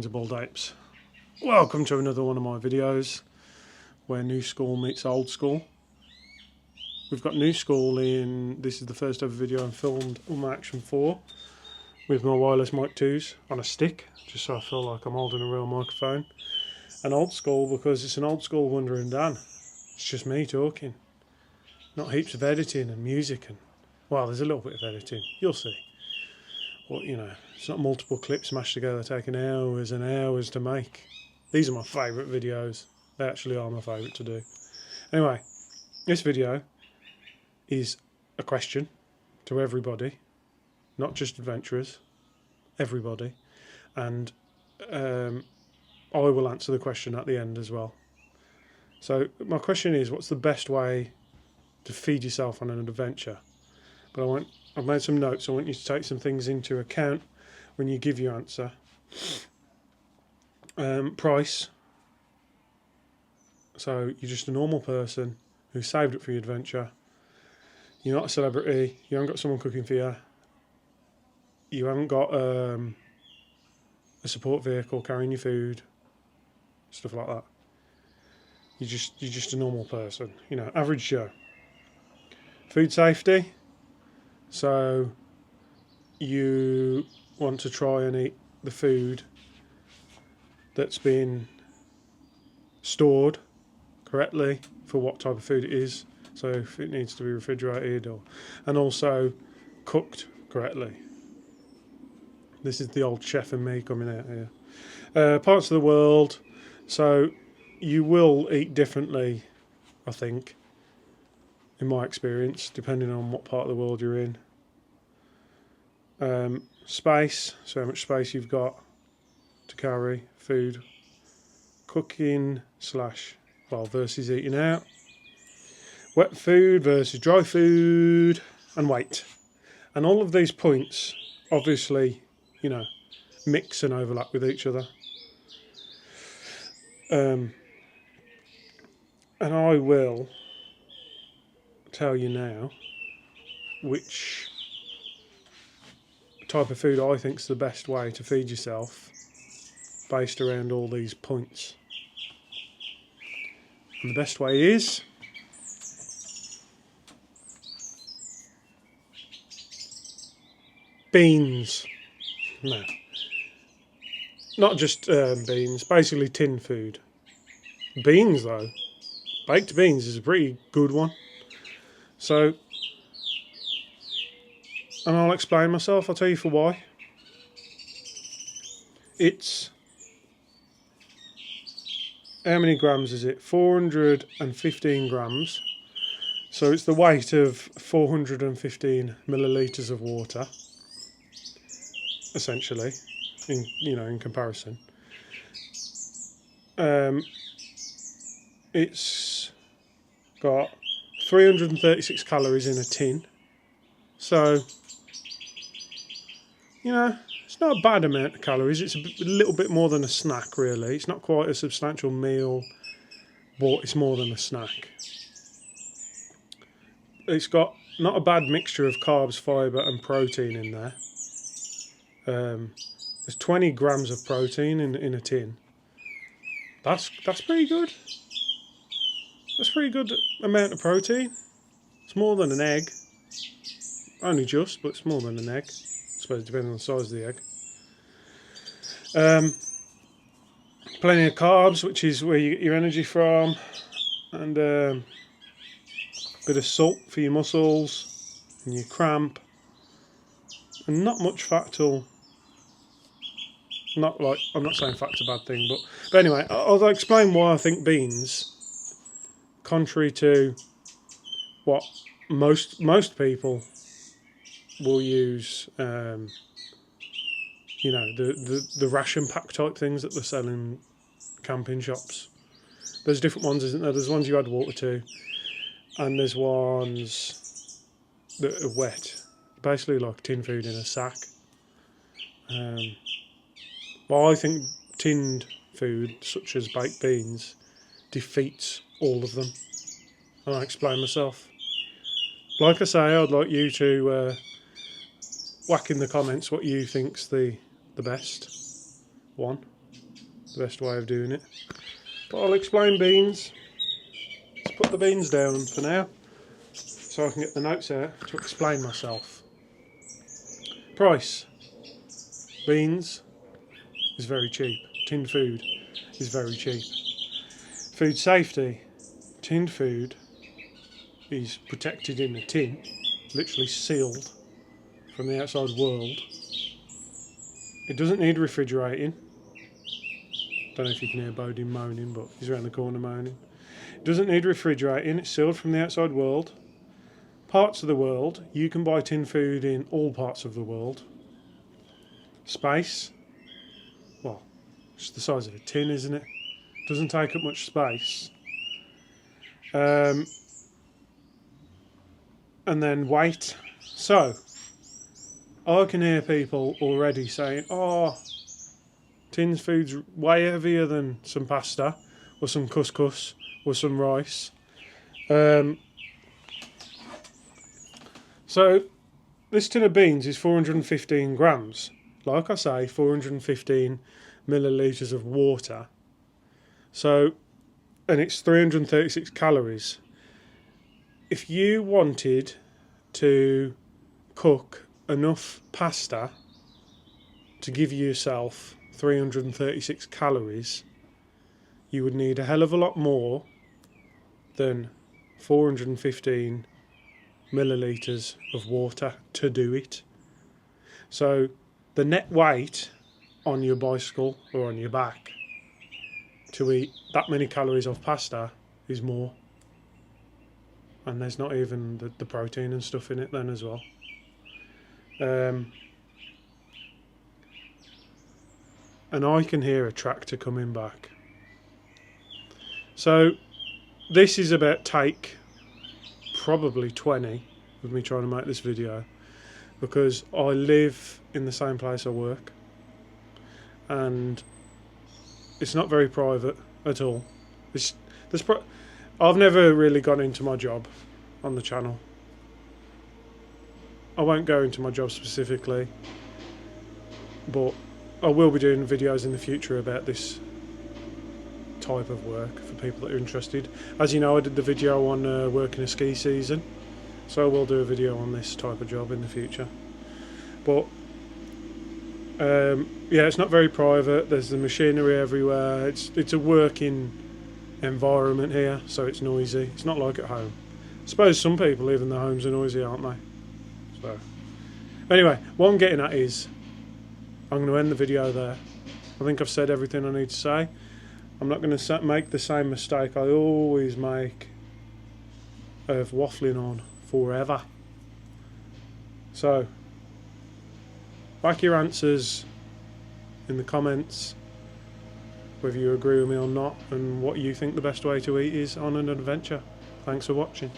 Greens and Bald Apes. Welcome to another one of my videos where new school meets old school. We've got new school in, this is the first ever video I've filmed on my Action 4 with my wireless mic 2s on a stick, just so I feel like I'm holding a real microphone. And old school because it's an old school Wonder and Dan. It's just me talking. Not heaps of editing and music and, well, there's a little bit of editing, you'll see. Well, you know, it's not multiple clips mashed together taking hours and hours to make. These are my favourite videos. They actually are my favourite to do. Anyway, this video is a question to everybody, not just adventurers, everybody. And I will answer the question at the end as well. So my question is, what's the best way to feed yourself on an adventure? But I've made some notes. I want you to take some things into account when you give your answer. Price. So you're just a normal person who saved up for your adventure. You're not a celebrity. You haven't got someone cooking for you. You haven't got a support vehicle carrying your food, stuff like that. You're just a normal person. You know, average Joe. Food safety. So you want to try and eat the food that's been stored correctly for what type of food it is. So if it needs to be refrigerated and also cooked correctly. This is the old chef in me coming out here. Parts of the world. So you will eat differently, I think, in my experience, depending on what part of the world you're in. Space, so how much space you've got to carry food. Cooking versus eating out. Wet food versus dry food, and weight. And all of these points, obviously, you know, mix and overlap with each other. And I will tell you now which type of food I think is the best way to feed yourself based around all these points. And the best way is beans. No, not just beans, basically tin food. Beans though, baked beans is a pretty good one. So, and I'll explain myself, I'll tell you for why. It's, how many grams is it? 415 grams. So it's the weight of 415 millilitres of water, essentially, in comparison. It's got 336 calories in a tin. So, you know, it's not a bad amount of calories. It's a little bit more than a snack, really. It's not quite a substantial meal, but it's more than a snack. It's got not a bad mixture of carbs, fibre and protein in there. There's 20 grams of protein in a tin. That's pretty good. That's a pretty good amount of protein. It's more than an egg. Only just, but it's more than an egg. I suppose depending on the size of the egg. Plenty of carbs, which is where you get your energy from. And a bit of salt for your muscles and your cramp. And not much fat at all. Not like, I'm not saying fat's a bad thing, but anyway, I'll explain why I think beans, contrary to what most people will use, you know, the ration pack type things that they sell in camping shops. There's different ones, isn't there? There's ones you add water to, and there's ones that are wet, basically like tin food in a sack. Well, I think tinned food, such as baked beans, defeats all of them. And I'll explain myself. Like I say, I'd like you to whack in the comments what you think's the best one. the best way of doing it. But I'll explain beans. Let's put the beans down for now, so I can get the notes out to explain myself. Price. Beans is very cheap. Tinned food is very cheap. Food safety. Tinned food is protected in a tin, literally sealed from the outside world. It doesn't need refrigerating. Don't know if you can hear Bodin moaning, but he's around the corner moaning. It doesn't need refrigerating. It's sealed from the outside world. Parts of the world, you can buy tin food in all parts of the world. Space, well, it's the size of a tin, isn't it? Doesn't take up much space. And then weight. So, I can hear people already saying, oh, tin food's way heavier than some pasta or some couscous or some rice. So this tin of beans is 415 grams. Like I say, 415 millilitres of water. So, and it's 336 calories. If you wanted to cook enough pasta to give yourself 336 calories, you would need a hell of a lot more than 415 millilitres of water to do it. So the net weight on your bicycle or on your back to eat that many calories of pasta is more. And there's not even the protein and stuff in it then as well. And I can hear a tractor coming back. So this is about take probably 20 of me trying to make this video, because I live in the same place I work and it's not very private at all. I've never really gone into my job on the channel. I won't go into my job specifically, but I will be doing videos in the future about this type of work for people that are interested. As you know, I did the video on working a ski season, so I will do a video on this type of job in the future. But yeah, it's not very private. There's the machinery everywhere. It's a working environment here, so it's noisy. It's not like at home. I suppose some people live in their homes are noisy, aren't they? So anyway, what I'm getting at is I'm going to end the video there. I think I've said everything I need to say. I'm not going to make the same mistake I always make of waffling on forever. So, back your answers in the comments, whether you agree with me or not, and what you think the best way to eat is on an adventure. Thanks for watching.